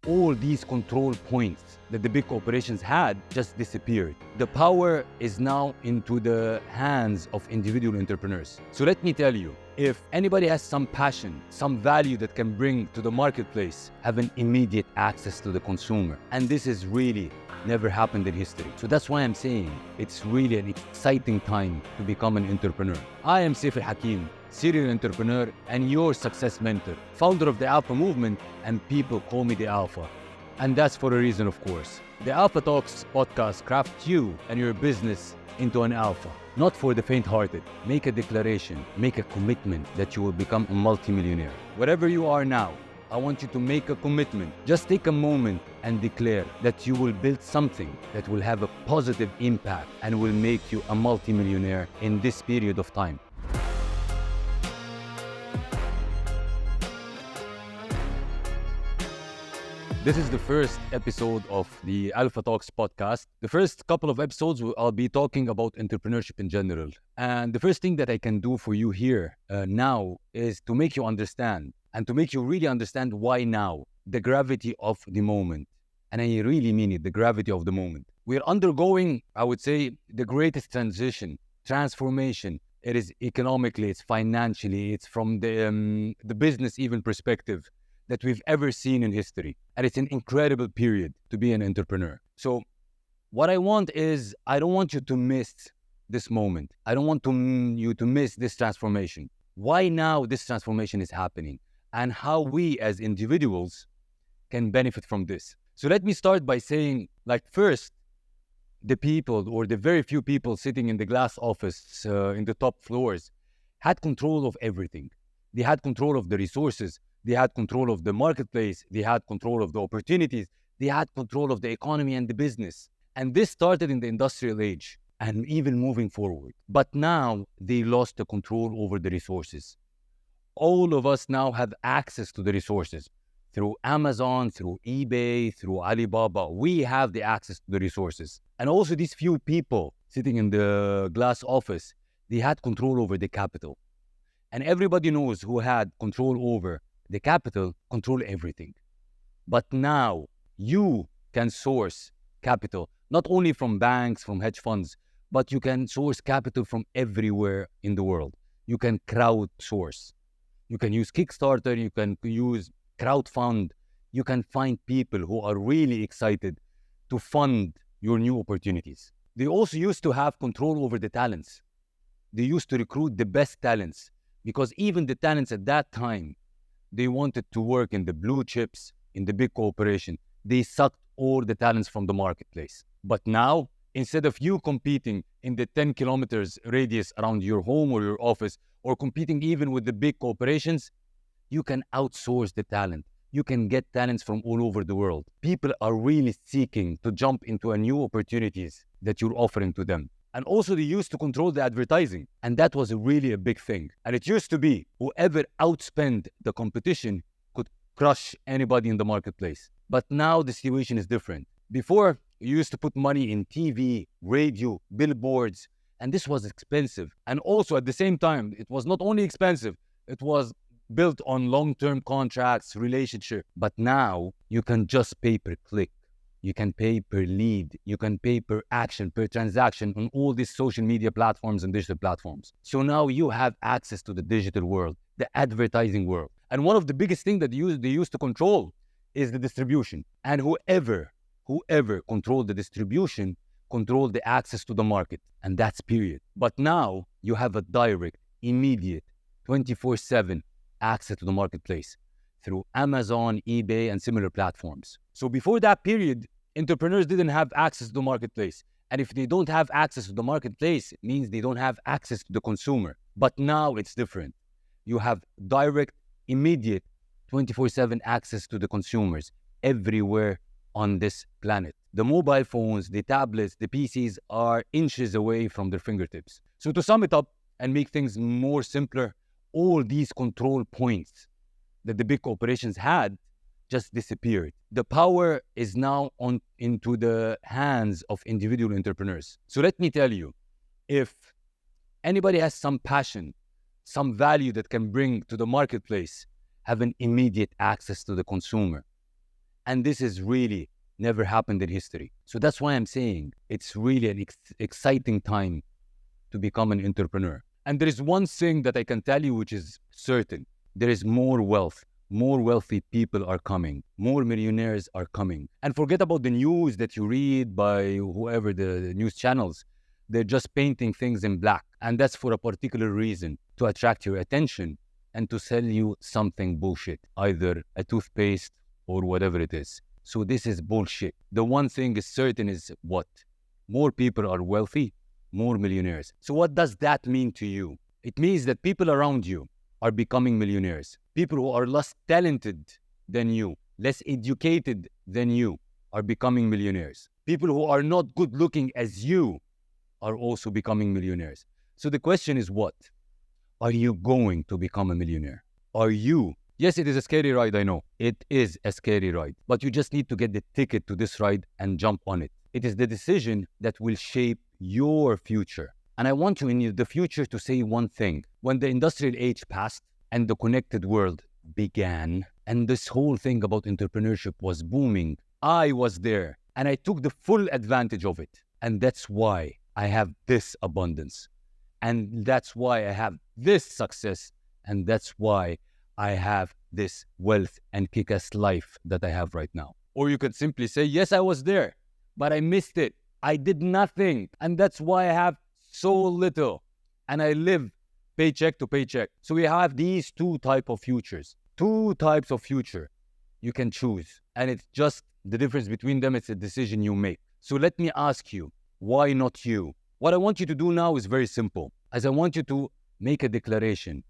all these control points that the big corporations had just disappeared. The power is now into the hands of individual entrepreneurs. So let me tell you, if anybody has some passion, some value that can bring to the marketplace, have an immediate access to the consumer. And this is really never happened in history. So that's why I'm saying it's really an exciting time to become an entrepreneur. I am SEIF Hakim, serial entrepreneur and your success mentor, founder of the Alpha movement, and people call me the Alpha. And that's for a reason, of course. The Alpha Talks podcast crafts you and your business into an alpha, not for the faint-hearted. Make a declaration, make a commitment that you will become a multimillionaire. Wherever you are now, I want you to make a commitment. Just take a moment and declare that you will build something that will have a positive impact and will make you a multimillionaire in this period of time. This is the first episode of the Alpha Talks podcast. The first couple of episodes, I'll be talking about entrepreneurship in general. And the first thing that I can do for you here now is to make you understand and to make you really understand why now, the gravity of the moment. And I really mean it, the gravity of the moment. We're undergoing, I would say, the greatest transition, transformation. It is economically, it's financially, it's from the business even perspective that we've ever seen in history. And it's an incredible period to be an entrepreneur. So what I want is, I don't want you to miss this moment. I don't want you to miss this transformation. Why now this transformation is happening and how we as individuals can benefit from this. So let me start by saying, first, the people or the very few people sitting in the glass office in the top floors had control of everything. They had control of the resources. They had control of the marketplace. They had control of the opportunities. They had control of the economy and the business. And this started in the industrial age and even moving forward. But now they lost the control over the resources. All of us now have access to the resources through Amazon, through eBay, through Alibaba. We have the access to the resources. And also these few people sitting in the glass office, they had control over the capital. And everybody knows who had control over the capital, control everything. But now you can source capital, not only from banks, from hedge funds, but you can source capital from everywhere in the world. You can crowdsource. You can use Kickstarter, you can use crowdfund. You can find people who are really excited to fund your new opportunities. They also used to have control over the talents. They used to recruit the best talents because even the talents at that time, they wanted to work in the blue chips, in the big corporation. They sucked all the talents from the marketplace. But now, instead of you competing in the 10 kilometers radius around your home or your office, or competing even with the big corporations, you can outsource the talent. You can get talents from all over the world. People are really seeking to jump into a new opportunities that you're offering to them. And also they used to control the advertising. And that was really a big thing. And it used to be whoever outspent the competition could crush anybody in the marketplace. But now the situation is different. Before, you used to put money in TV, radio, billboards, and this was expensive. And also at the same time, it was not only expensive, it was built on long-term contracts, relationship. But now you can just pay per click. You can pay per lead. You can pay per action, per transaction on all these social media platforms and digital platforms. So now you have access to the digital world, the advertising world. And one of the biggest things that they used to control is the distribution. And whoever controlled the distribution, controlled the access to the market. And that's period. But now you have a direct, immediate, 24/7 access to the marketplace through Amazon, eBay, and similar platforms. So before that period, entrepreneurs didn't have access to the marketplace. And if they don't have access to the marketplace, it means they don't have access to the consumer. But now it's different. You have direct, immediate, 24/7 access to the consumers everywhere on this planet. The mobile phones, the tablets, the PCs are inches away from their fingertips. So to sum it up and make things more simpler, all these control points that the big corporations had just disappeared. The power is now into the hands of individual entrepreneurs. So let me tell you, if anybody has some passion, some value that can bring to the marketplace, have an immediate access to the consumer. And this is really never happened in history. So that's why I'm saying it's really an exciting time to become an entrepreneur. And there is one thing that I can tell you which is certain. There is more wealth. More wealthy people are coming. More millionaires are coming. And forget about the news that you read by whoever the news channels. They're just painting things in black. And that's for a particular reason, to attract your attention and to sell you something bullshit, either a toothpaste or whatever it is. So this is bullshit. The one thing is certain is what? More people are wealthy, more millionaires. So what does that mean to you? It means that people around you are becoming millionaires. People who are less talented than you, less educated than you, are becoming millionaires. People who are not good looking as you are also becoming millionaires. So the question is what? Are you going to become a millionaire? Are you? Yes, it is a scary ride, I know. It is a scary ride. But you just need to get the ticket to this ride and jump on it. It is the decision that will shape your future. And I want you in the future to say one thing. When the industrial age passed and the connected world began, and this whole thing about entrepreneurship was booming, I was there and I took the full advantage of it. And that's why I have this abundance. And that's why I have this success. And that's why I have this wealth and kick-ass life that I have right now. Or you could simply say, yes, I was there, but I missed it. I did nothing. And that's why I have so little. And I live paycheck to paycheck. So we have these two types of futures. Two types of future you can choose. And it's just the difference between them. It's a decision you make. So let me ask you, why not you? What I want you to do now is very simple. As I want you to make a declaration,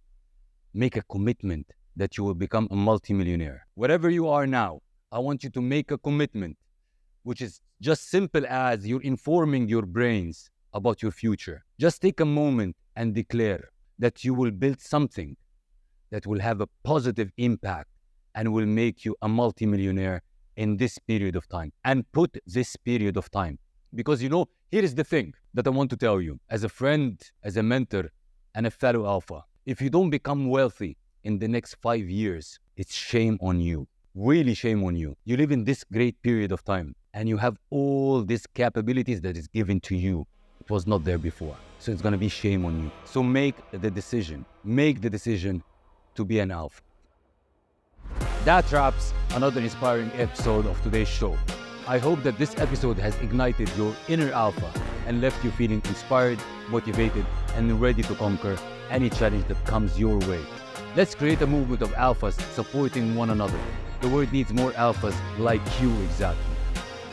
make a commitment that you will become a multimillionaire. Wherever you are now, I want you to make a commitment, which is just simple as you're informing your brains about your future. Just take a moment and declare that you will build something that will have a positive impact and will make you a multimillionaire in this period of time. And put this period of time. Because here is the thing that I want to tell you. As a friend, as a mentor, and a fellow alpha, if you don't become wealthy in the next 5 years, it's shame on you. Really shame on you. You live in this great period of time and you have all these capabilities that is given to you. It was not there before. So it's going to be shame on you. So make the decision. Make the decision to be an alpha. That wraps another inspiring episode of today's show. I hope that this episode has ignited your inner alpha and left you feeling inspired, motivated, and ready to conquer any challenge that comes your way. Let's create a movement of alphas supporting one another. The world needs more alphas like you exactly.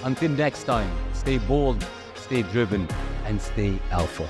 Until next time, stay bold, stay driven, and stay alpha.